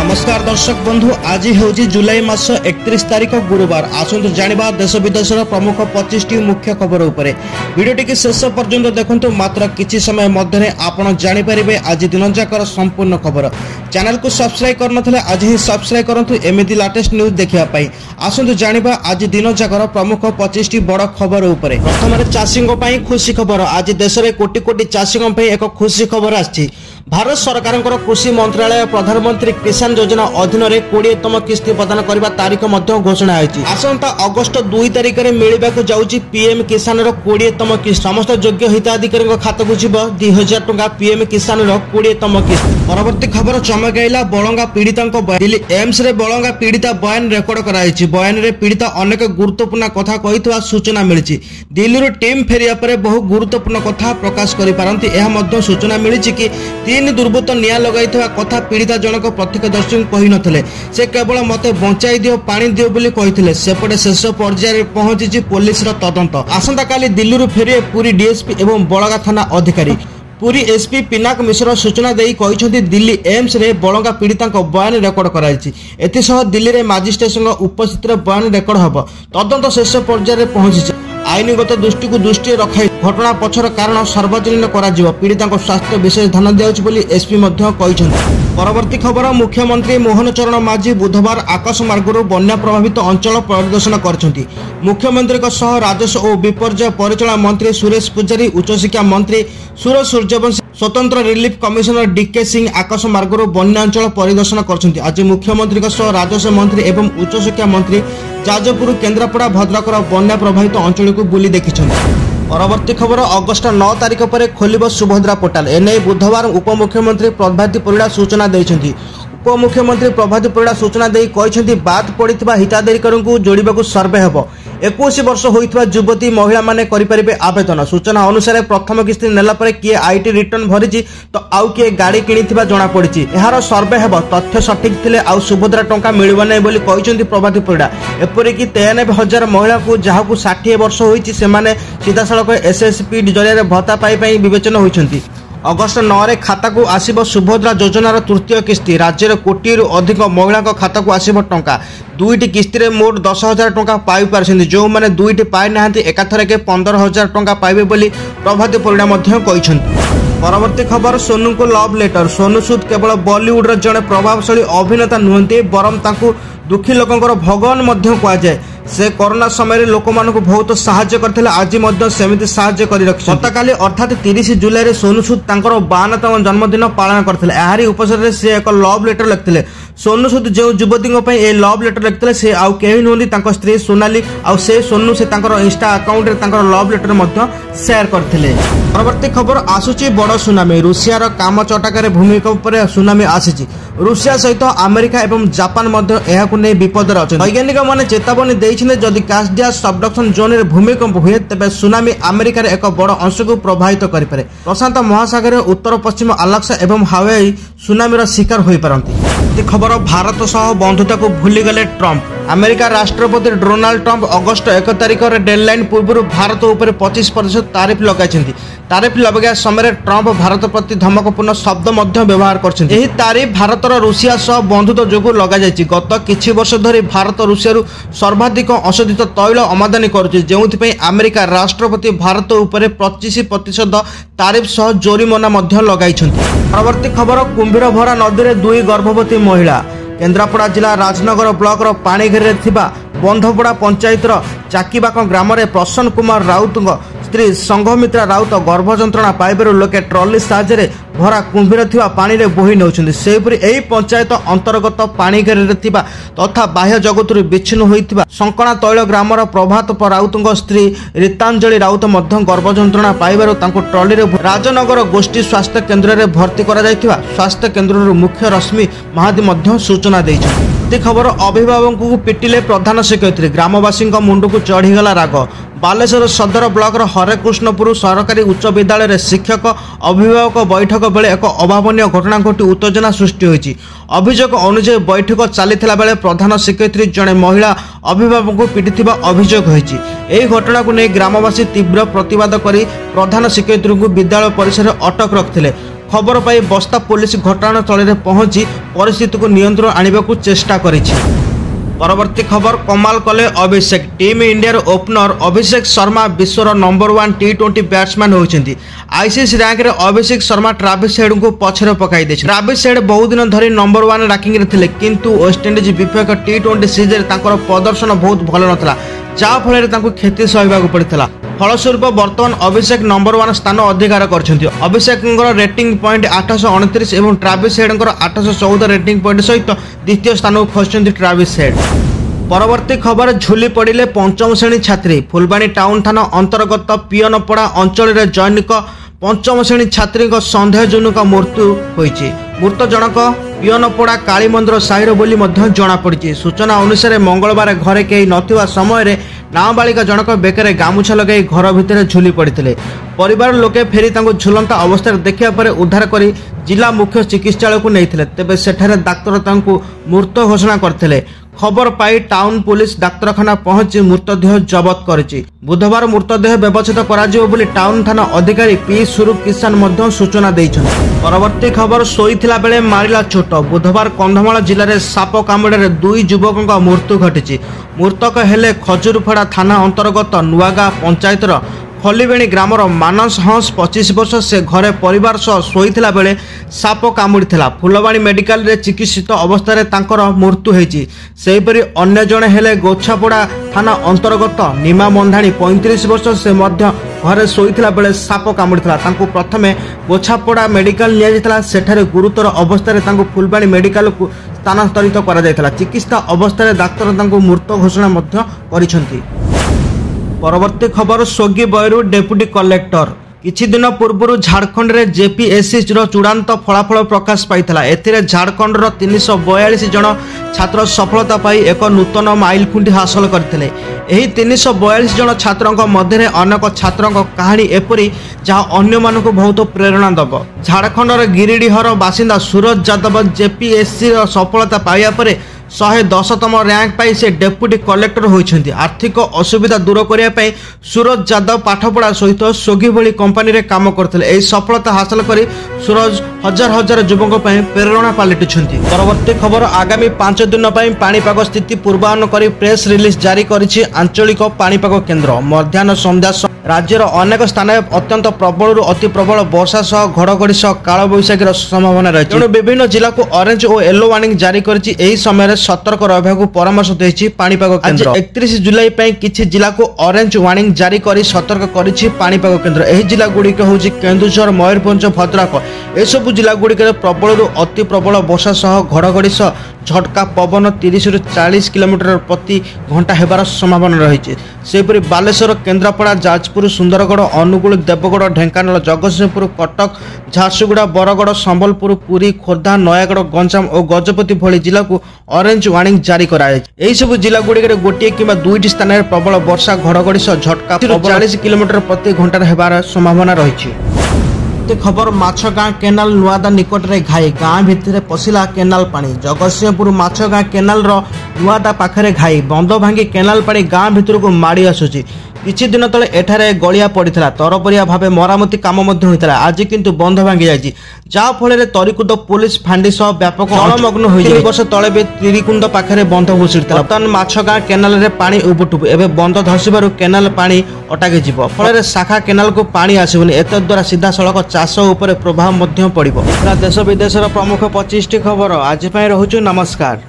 नमस्कार दर्शक बंधु, आज हूँ जुलाई मास 31 तारीख गुरुवार। आसतु जानिबा देश विदेशर प्रमुख 25टी मुख्य खबर उपरे। वीडियोटी के शेष पर्यंत देखंतु। मात्र किछि समय मध्य आपण जानि परिबे आज दिन जाकर संपूर्ण खबर। चैनल को सब्सक्राइब करनथले आज ही सब्सक्राइब करंतु एमिति लेटेस्ट न्यूज देखिया पाई। आसतु जानिबा आज दिन जाकर प्रमुख 25टी बड़ खबर उपरे। प्रथम चाषींको पई खुशी खबर। आज देश में कोटी कोटी चाषींको पई एक खुशी खबर आछि। भारत सरकार कृषि मंत्रालय प्रधानमंत्री किसान योजना अधीन 20तम किस्ती प्रदान करने तारीख घोषणा होती। आसंता अगस्ट 2 तारिख में मिलवाक जाउची पीएम किसान 20तम किस्त। समस्त योग्य हिताधिकारी खाता को 2000 टंका पीएम किसान 20तम किस्त। परवर्ती खबर चमक आइला बलंगा पीड़िता दिल्ली एम्स रे बलंगा पीड़िता बयान रेकर्ड कराई। बयान रे पीड़िता अनेक गुरुत्वपूर्ण कथा कही सूचना मिली। दिल्ली टीम फेरिया पर बहु गुरुत्वपूर्ण कथा प्रकाश कर सूचना मिली कि 3 दुर्बृत्त निया लगाई कथा पीड़िता जनक प्रत्यक्षदर्शी कही नथिले। से केवल मते बंचाई दियो पानी दियो बोली कहिथिले। सेपटे शेष पर्याय पहुंची पुलिस तदंत। आसंता काली दिल्ली फेरिए पुरी डीएसपी एवं बलगा थाना अधिकारी। पुरी एसपी पिनाक मिश्र सूचना देई कहिसथि दिल्ली एम्स रे बलंगा पीड़िता बयान रेकर्ड कराई। एथिसह दिल्ली रे मजिस्ट्रेट उपस्थित बयान रेकर्ड हब। तदंत शेष पर्याय पहुंची। आईनगत दृष्टि को दृष्टि रखाई घटना पछर कारण सार्वजनिक करा पीड़िता स्वास्थ्य विशेष ध्यान दिया एसपी परवर्ती खबर मुख्यमंत्री मोहन चरण माझी बुधवार आकाश मार्गरू बन्या प्रभावित अंचल परिदर्शन करछंती। मुख्यमंत्री राजस्व और विपर्यय परिचालन मंत्री सुरेश पुजारी, उच्चशिक्षा मंत्री सूरज सूर्यवंशी, स्वतंत्र रिलीफ कमिशनर डीके सिंह आकाश मार्गरू बन्या अंचल परिदर्शन करछंती। आज मुख्यमंत्री राजस्व मंत्री एवं उच्चशिक्षा मंत्री जाजपुर, केन्द्रापड़ा, भद्रकर बन्या प्रभावित अंचल को बुली देखिछंती। परवर्ती खबर अगस्ट 9 तारिख पर खोलिब सुभद्रा पोर्टाल। एने बुधवार उपमुख्यमंत्री प्रभाती परिड़ा सूचना देइछंती। उपमुख्यमंत्री प्रभाती परिड़ा सूचना देई कहिछंती बाद पड़िथिबा हिताधिकारी को जोड़िबाकू सर्वे हेबो। 21 वर्ष होइथिबा युवती महिला माने करि परिबे आवेदन। सूचना अनुसार प्रथम किस्ती नेला परे किए आईटी रिटर्न भरिछि तो आउ किए गाड़ी किनिथिबा जणा पड़िछि। एहार सर्वे हेबो। तथ्य सठिक थिले आउ सुभद्रा टंका मिलिबो नै बोली कहिछंती प्रभाती परिड़ा। एपरि कि 93,000 महिला को जाहाकू 60 वर्ष होइछि सेमाने सीधासळक एसएसपी जरिया भत्ता पाई विवेचना होइछंती। अगस्ट 9 रे खाता को आसीबो सुभद्रा योजनार तृतीय किस्ती। राज्य कोटी अधिक महिला खाता को आसीबो टंका। 2टी किस्ती रे मोट 10,000 टंका पाई पारछन्ती। जो माने 2टी पाई नाहंती एकाथरे के 15,000 टंका पाइबे बोली प्रभाती परिड़ा मध्य कहिछन्ती। परवर्ती खबर सोनू को लव लेटर। सोनू सूद केवल बॉलीवुड रे जणे प्रभावशाली अभिनेता नुहंती बरम ताकू दुखी लोकंकर भगवान मध्य कहा जाए। से कोरोना समय लोक मानक बहुत साहाय्य करथिले। आज मध्य सेमिति साहाय्य करि रखि। गतकाली अर्थात 30 जुलाई रे सोनू सूद तांकर 52तम जन्मदिन पालन करथिले। एहारी उपसर रे से एक लव लेटर लिखथिले। सोनू सूद जो युवती पई ए लव लेटर लिखथिले से आउ केही नहुंदी तांकर स्त्री सोनाली आउ से सोनू से तांकर इंस्टा अकाउंट रे तांकर लव लेटर मध्य शेयर करथिले। परवर्ती खबर आसुची बड़ सुनामी। रूसिया रो काम चटाकर भूमिकंप पर सुनामी आसीची। रूसिया सहित अमेरिका एवं जापान मध्य एहाकु नै विपदर अछन। वैज्ञानिक माने चेतावनी देइछिने जदि कास्डिया सबडक्शन जोन रे भूमिकंप हुए तेबे सुनामी अमेरिका रे एक बड़ अंश को प्रभावित करि पारे। प्रशांत महासागर उत्तर पश्चिम अलास्का एवं हावाई सुनामी रो शिकार होई पारंती। खबर भारत सह बंधुता को भूली गले ट्रंप। अमेरिका राष्ट्रपति डोनाल्ड ट्रंप अगस्ट 1 तारिख डेडलाइन पूर्व भारत उपर 25% तारिफ लगाइछन्ती। तारिफ लगा समय ट्रंप भारत प्रति धमकपूर्ण शब्द मध्य व्यवहार करछन्ती। एही तारिफ भारतर रूसिया सह बंधुत्व जोगु लगा जायछि। गत किछि वर्ष धरि भारत रूसिया सर्वाधिक अशोधित तैल आमदानी करुछि, जेउथि पई अमेरिका राष्ट्रपति भारत उपर 25% तारिफ सह जोरिमाना मध्य लगाइछन्ती। परवर्ती खबर कुंभीर भरा नदी रे 2 गर्भवती महिला। केन्द्रापड़ा जिला राजनगर ब्लॉक पाणीघेरे थिबा बंधपड़ा पंचायतर चाकीबाक ग्राम रे प्रसन्न कुमार राउत स्त्री संघमित्रा राउत गर्भ जंत्रणा पाइबार लोके ट्रॉली साहाय्य भरा कुंभीर थिबा पानी रे बोही नउछन्ती। सेपरि एही पंचायत अंतर्गत पाणीघेरे थिबा तथा बाह्य जगतरु विच्छिन्न होइथिबा संकणा तैल ग्रामर प्रभात राउतଙ୍କ स्त्री रीतांजलि राउत मध्य गर्भ जंत्रणा पाइबार तांको ट्रॉली रे राजनगर गोष्ठी स्वास्थ्य केन्द्र रे भर्ती करा जायथिबा स्वास्थ्य केन्द्रर मुख्य रश्मि महादी मध्य सूचना दैछि। खबर अभिभावक को पिटिले प्रधान शिक्षयित्री। ग्रामवासी मुंड को चढ़ीगला राग। बालेश्वर सदर ब्लॉक हरेकृष्णपुर सरकारी उच्च विद्यालय शिक्षक अभिभावक बैठक बेले एक अभावनीय घटना घटी उत्तेजना सृष्टि होइछि। अभियोग अनुसार बैठक चलीथिला बेले प्रधान शिक्षयित्री जड़े महिला अभिभावक को पिटिथिबा अभियोग होइछि। एही घटना को नै ग्रामवासी तीव्र प्रतिवाद करी प्रधान शिक्षयित्री को विद्यालय परिसर अटक रखिथिले। खबर पाई बस्ता पुलिस घटनास्थल में पहुंची परिस्थिति को नियंत्रण आने को चेष्टा करिछि। परवर्ती खबर कमाल कले Abhishek. Team India opener Abhishek Sharma विश्वर नंबर 1 T20 बैट्समैन होइछन्ति। आईसीसी रैंक रे अभिषेक शर्मा ट्राविस हेड को पछरे पकाई देछ। ट्राविस हेड बहुत दिन धरी नंबर 1 रैंकिंग रे थिले, किंतु वेस्टइंडीज विपक्ष T20 सीरीज रे तांकर प्रदर्शन बहुत भल नथला, जा फल तांको क्षति सहबा को पड़ितला। फलस्वरूप वर्तमान अभिषेक नंबर 1 स्थान अधिकार करछन्ति। अभिषेक रेटिंग पॉइंट 829 एवं ट्राविस हेड 814 रेटिंग पॉइंट सहित द्वितीय स्थान को खसछन्ति ट्राविस हेड। परवर्ती खबर झुली पड़िले पंचम श्रेणी छात्री। फुलबाणी टाउन थाना अंतर्गत पियनपड़ा अंचल रे जैनिक पंचम श्रेणी छात्री सन्देहजनक मृत्यु होइछि। मृत जनक पियनपड़ा काली मंदिर साहिर बोली जना पड़ी। सूचना अनुसार मंगलवार घरे कहीं नथिबा समय नाबालिका जनक बेकरे गामुछा लगे घर भितर झुली पड़ते। परिवार लोके फेरी झुलंता अवस्था देखा पर उद्धार कर जिला मुख्य चिकित्सालय को नहीं, तेबे सेठारे डाक्तर तांको मृत घोषणा करथिले। खबर पाई टाउन पुलिस डाक्तरखाना पहुंची मृतदेह जबत करिछि। बुधवार मृतदेह व्यवस्थित कराजिबो बोली टाउन थाना अधिकारी पी स्वरूप किसान मध्य सूचना दैछन्ति। परवर्ती खबर सोईथिला बेले मारिला चोट। बुधवार कंधमाल जिले में साप कामुड़े 2 युवकों मृत्यु घटी। मृतक हेले खजुरफड़ा थाना अंतर्गत नुआगा पंचायतर खलीबेणी ग्रामर मानस हंस 25 वर्ष। से घरे परिवार सह शोइथिला बेले साप कामुड़ीथिला। फुलबाणी मेडिकल रे चिकित्सित अवस्था तांकर मृत्यु होईछि। सेहिपरि अन्य जणे हेले गोछापड़ा थाना अंतर्गत निमा मंधाणी 35 वर्ष। से मध्य घरे शोइथिला बेले साप कामुड़ीथिला। तांको प्रथमे गोछापड़ा मेडिकल निया जायतिला, सेठारे गुरुतर अवस्था तांको फुलबाणी मेडिकल को स्थानांतरित करा जायतिला। चिकित्सा अवस्था डाक्तर तांको मृत घोषणा मध्य करिसंती। परवर्ती खबर सोगी बयरू डेप्यूटी कलेक्टर। किछि दिन पूर्व झारखंड रे जेपीएससी चूड़ांत फलाफल प्रकाश पाइथिला। एथिरे झारखंड रो 342 जन छात्र सफलता पाई एक नूतन माइलखुंटी हासिल करथिले। एही 342 जन छात्रक मध्य अनेक छात्रक कहानी एपरी जहाँ अन्य मानक बहुत प्रेरणा दब। झारखंड रो गिरिडीहर बासिंदा सूरज यादव जेपीएससी सफलता पाइया परे 110तम रैंक पाई से डेप्यूटी कलेक्टर होइछन्ति। आर्थिक असुविधा दूर करिया पई सूरज यादव पाठपढ़ा सहित सोगी भली कंपनी रे काम करथिले। एही सफलता हासिल करी सूरज हजार हजार युवकों पई प्रेरणा पालिटिछन्ति। परवर्ती खबर आगामी 5 दिन पई पाणीपाग स्थिति पूर्वानुमान करी प्रेस रिलीज जारी करिछि आंचलिक पाणीपाग केन्द्र। मध्याह्न संध्या राज्यर अनेक स्थान अत्यंत प्रबल अति प्रबल वर्षा सह घड़घड़ी सह कालबैशाखी संभावना रही। तेणु विभिन्न जिला को ऑरेंज और येलो वार्निंग जारी करिछि। एही समय सतर्क रहबाकू परामर्श देछि पाणीपाग केन्द्र। 31 जुलाई पई किछि जिला को ऑरेंज वार्निंग जारी करी सतर्क करिछि पाणीपाग केन्द्र। एही जिला गुड़िक होछि केन्दुझर, मयूरभंज, भद्रक। एसबु जिला गुड़िक प्रबल अति प्रबल वर्षा सह घड़घड़ी सह झटका पवन 30 ରୁ 40 किलोमीटर प्रति घंटा हेबार संभावना रही। सेपरि बालेश्वर, केन्द्रापड़ा, जाजपुर, सुंदरगढ़, अनुगुल, देवगढ़, ढेंकानाल, जगतसिंहपुर, कटक, झारसुगुड़ा, बरगढ़, संबलपुर, पुरी, खोर्धा, नयागढ़, गंजाम और गजपति भली जिला को ऑरेंज वार्निंग जारी कराई। एही सब जिला गुड़िक गोटे किंबा 2टी स्थान में प्रबल वर्षा घड़घड़ी सह झटका 40 किलोमीटर प्रति घंटा हेबार संभावना रही। खबर माछगाँ केनाल नुआदा निकट में घाई। गाँ भितर पशिला केनाल पानी। जगतसिंहपुर माछगाँ केनाल नुआदा पाखरे घाई। बंध भांगी केनाल पानी गाँ भितर को माड़ी आसुची। किछि दिन तले एठारे गलिया पड़िथिला। तरपरिया भावे मरामती काम मध्य होइतिला। आज किंतु बंध भांगी जायछि, जा फल तरीकुद पुलिस फांडी सह व्यापक जलमग्न हो जाय। 3 वर्ष तले बे तिरिकुंड पाखरे बंध घुसिथिला। वर्तमान माछगाँ केनाल रे पानी उबुटुबु। एबे बंध धसिबारु केनाल पानी अटाके जिवो। फल शाखा केनाल को पानी आसिबनि। एतद द्वारा सीधा सड़क चाष उपर प्रभाव मध्य पड़िबो। देश विदेशर प्रमुख 25टी खबर आज पई रहुछु। नमस्कार।